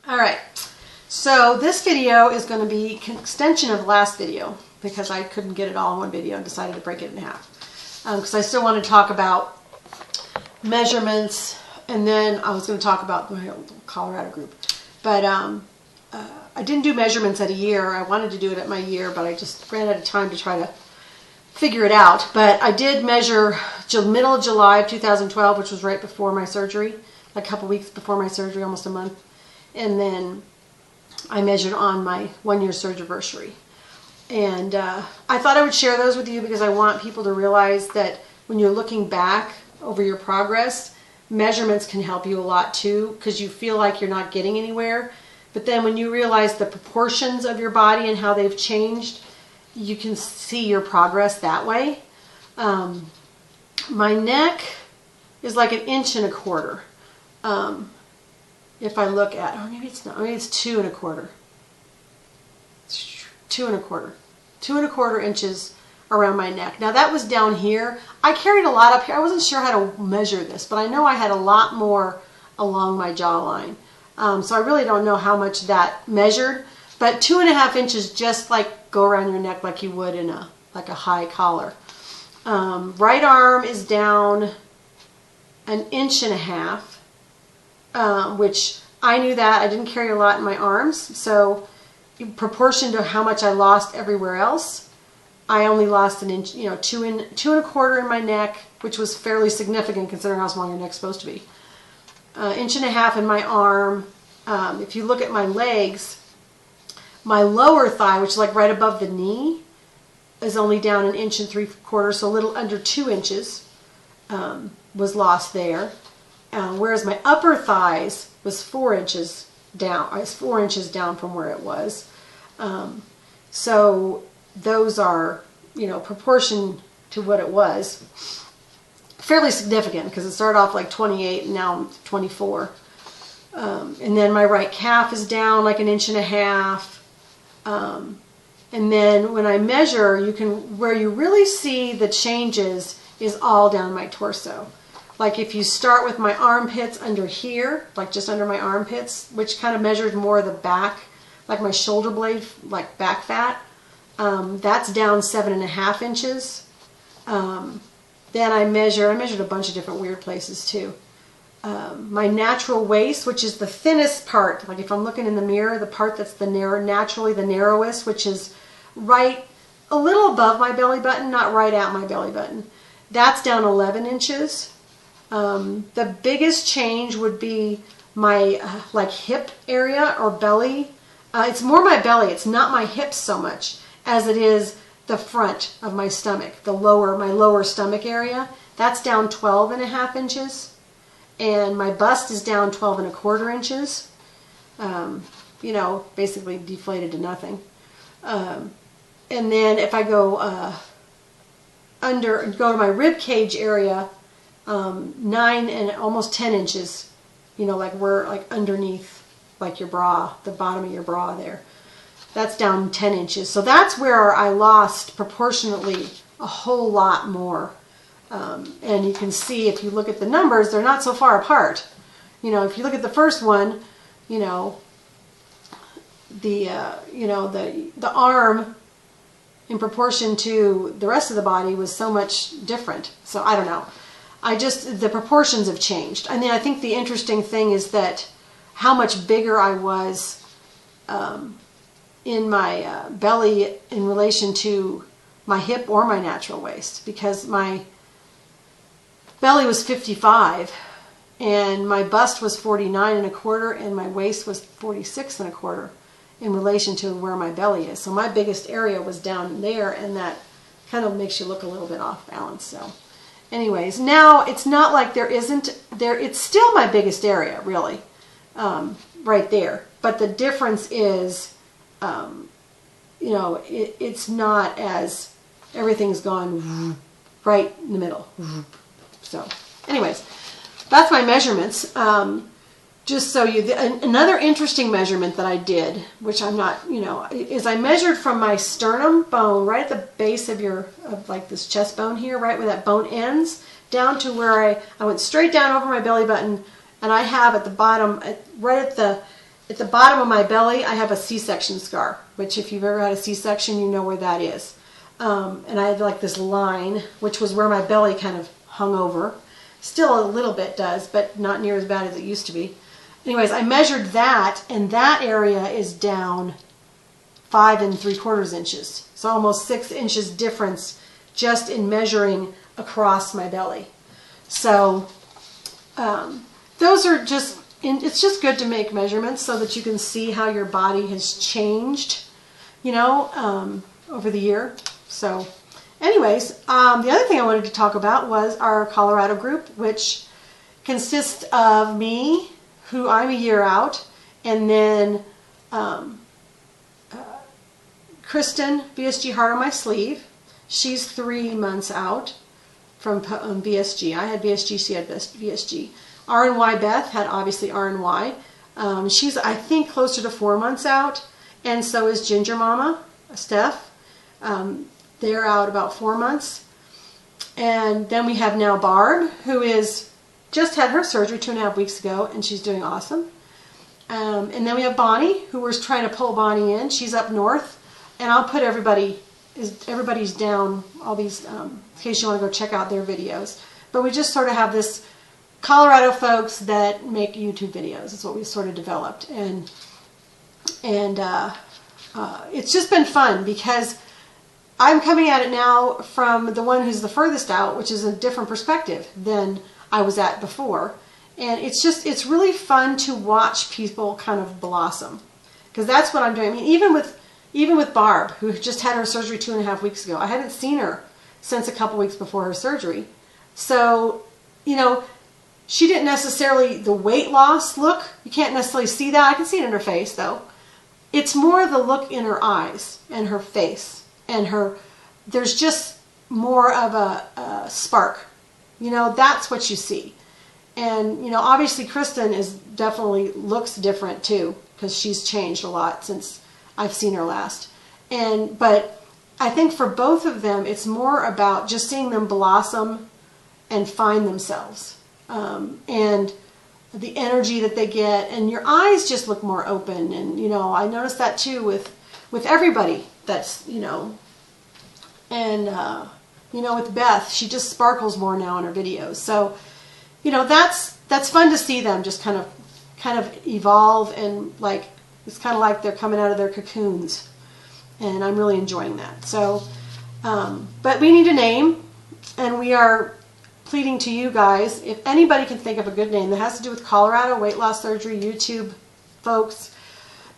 All right, so this video is going to be an extension of the last video because I couldn't get it all in one video and decided to break it in half. Because I still want to talk about measurements, and then I was going to talk about my Colorado group. But I didn't do measurements at a year. I wanted to do it at my year, but I just ran out of time to try to figure it out. But I did measure middle of July of 2012, which was right before my surgery, a couple weeks before my surgery, almost a month. And then I measured on my 1-year surgery. And I thought I would share those with you because I want people to realize that when you're looking back over your progress, measurements can help you a lot too, because you feel like you're not getting anywhere. But then when you realize the proportions of your body and how they've changed, you can see your progress that way. My neck is like 1.25 inches. If I look at, oh, maybe it's not, maybe it's 2 1/4. 2 1/4. 2 1/4 inches around my neck. Now that was down here. I carried a lot up here. I wasn't sure how to measure this, but I know I had a lot more along my jawline. So I really don't know how much that measured, but 2.5 inches just like go around your neck like you would in a high collar. Right arm is down 1.5 inches. Which I knew that. I didn't carry a lot in my arms, so in proportion to how much I lost everywhere else, I only lost 1 inch, 2 1/4 in my neck, which was fairly significant considering how small your neck's supposed to be. 1.5 inches in my arm. If you look at my legs, my lower thigh, which is like right above the knee, is only down 1 3/4 inches, so a little under 2 inches was lost there. Whereas my upper thighs was 4 inches down. I was 4 inches down from where it was. So those are, proportion to what it was, fairly significant because it started off like 28 and now I'm 24. And then my right calf is down like 1.5 inches. And then when I measure, where you really see the changes is all down my torso. Like if you start with my armpits under here, like just under my armpits, which kind of measures more of the back, like my shoulder blade, like back fat, that's down 7.5 inches. Then I measured a bunch of different weird places too. My natural waist, which is the thinnest part, like if I'm looking in the mirror, the part that's naturally the narrowest, which is right a little above my belly button, not right at my belly button, that's down 11 inches. The biggest change would be my like hip area or belly. It's more my belly. It's not my hips so much as it is the front of my stomach, my lower stomach area. That's down 12.5 inches, and my bust is down 12 1/4 inches. Basically deflated to nothing. And then if I go go to my rib cage area, 9 and almost 10 inches, like underneath, like your bra, the bottom of your bra there. That's down 10 inches. So that's where I lost proportionately a whole lot more. And you can see if you look at the numbers, they're not so far apart. If you look at the first one, the arm in proportion to the rest of the body was so much different. So I don't know. The proportions have changed. And then I think the interesting thing is that how much bigger I was in my belly in relation to my hip or my natural waist, because my belly was 55 and my bust was 49 1/4 and my waist was 46 1/4 in relation to where my belly is. So my biggest area was down there, and that kind of makes you look a little bit off balance. So anyways, now it's not like it's still my biggest area, really, right there. But the difference is, it's not as everything's gone right in the middle. So anyways, that's my measurements. Just so another interesting measurement that I did, which I'm not, is I measured from my sternum bone right at the base of like this chest bone here, right where that bone ends, down to where I went straight down over my belly button, and I have at the bottom, right at the at the bottom of my belly, I have a C-section scar, which if you've ever had a C-section, you know where that is. And I had like this line, which was where my belly kind of hung over. Still a little bit does, but not near as bad as it used to be. Anyways, I measured that, and that area is down 5 3/4 inches. So almost 6 inches difference just in measuring across my belly. So those are just, it's just good to make measurements so that you can see how your body has changed, you know, over the year. So anyways, the other thing I wanted to talk about was our Colorado group, which consists of me, who I'm a year out, and then Kristen, VSG Heart on My Sleeve. She's 3 months out from VSG. I had VSG, she had VSG. RNY Beth had obviously RNY. She's, I think, closer to 4 months out, and so is Ginger Mama, Steph. They're out about 4 months. And then we have now Barb, who is just had her surgery 2.5 weeks ago, and she's doing awesome. And then we have Bonnie, who we're trying to pull Bonnie in. She's up north, and I'll put everybody's down, all these, in case you want to go check out their videos. But we just sort of have this Colorado folks that make YouTube videos. That's what we sort of developed. And it's just been fun because I'm coming at it now from the one who's the furthest out, which is a different perspective than I was at before. And it's really fun to watch people kind of blossom, because that's what I'm doing. I mean, even with Barb, who just had her surgery 2.5 weeks ago, I hadn't seen her since a couple weeks before her surgery. So, you know, she didn't necessarily, the weight loss look, you can't necessarily see that. I can see it in her face though. It's more the look in her eyes and her face and there's just more of a spark. You know, that's what you see. And, you know, obviously Kristen definitely looks different too, because she's changed a lot since I've seen her last. But I think for both of them, it's more about just seeing them blossom and find themselves. And the energy that they get, and your eyes just look more open. And, you know, I noticed that too with everybody that's, you know, and, you know, with Beth, she just sparkles more now in her videos. So, you know, that's fun to see them just kind of evolve, and like, it's kind of like they're coming out of their cocoons, and I'm really enjoying that. So, but we need a name, and we are pleading to you guys, if anybody can think of a good name that has to do with Colorado weight loss surgery, YouTube folks,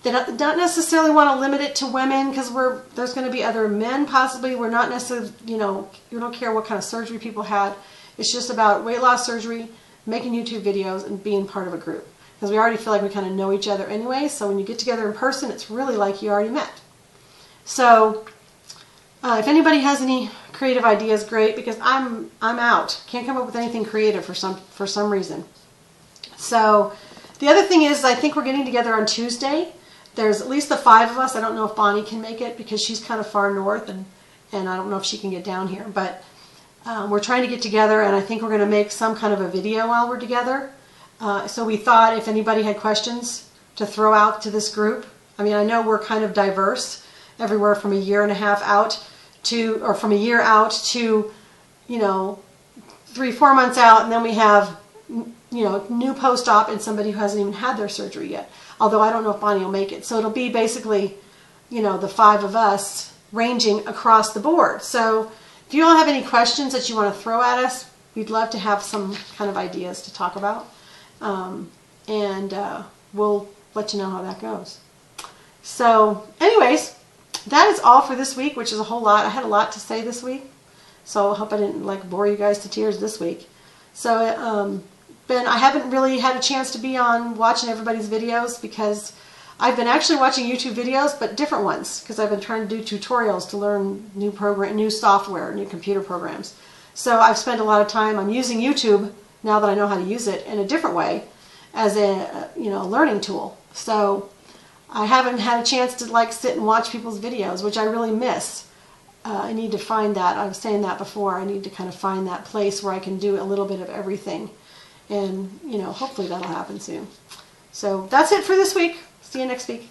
they don't necessarily want to limit it to women, because there's going to be other men possibly. We're not necessarily, you know, you don't care what kind of surgery people had. It's just about weight loss surgery, making YouTube videos, and being part of a group. Because we already feel like we kind of know each other anyway, so when you get together in person, it's really like you already met. So, if anybody has any creative ideas, great, because I'm out. Can't come up with anything creative for some reason. So, the other thing is, I think we're getting together on Tuesday. There's at least the 5 of us. I don't know if Bonnie can make it because she's kind of far north, and I don't know if she can get down here, but we're trying to get together, and I think we're going to make some kind of a video while we're together. So we thought if anybody had questions to throw out to this group. I mean, I know we're kind of diverse, everywhere from a year and a half out to, or from a year out to, you know, 3-4 months out, and then we have, you know, new post-op and somebody who hasn't even had their surgery yet. Although I don't know if Bonnie will make it. So it'll be basically, you know, the 5 of us ranging across the board. So if you all have any questions that you want to throw at us, we'd love to have some kind of ideas to talk about. We'll let you know how that goes. So anyways, that is all for this week, which is a whole lot. I had a lot to say this week, so I hope I didn't like bore you guys to tears this week. So I haven't really had a chance to be on watching everybody's videos, because I've been actually watching YouTube videos, but different ones, because I've been trying to do tutorials to learn new software, new computer programs. So I've spent a lot of time, I'm using YouTube now that I know how to use it in a different way, as a learning tool. So I haven't had a chance to like sit and watch people's videos, which I really miss. I need to find that. I was saying that before. I need to kind of find that place where I can do a little bit of everything. And, you know, hopefully that'll happen soon. So that's it for this week. See you next week.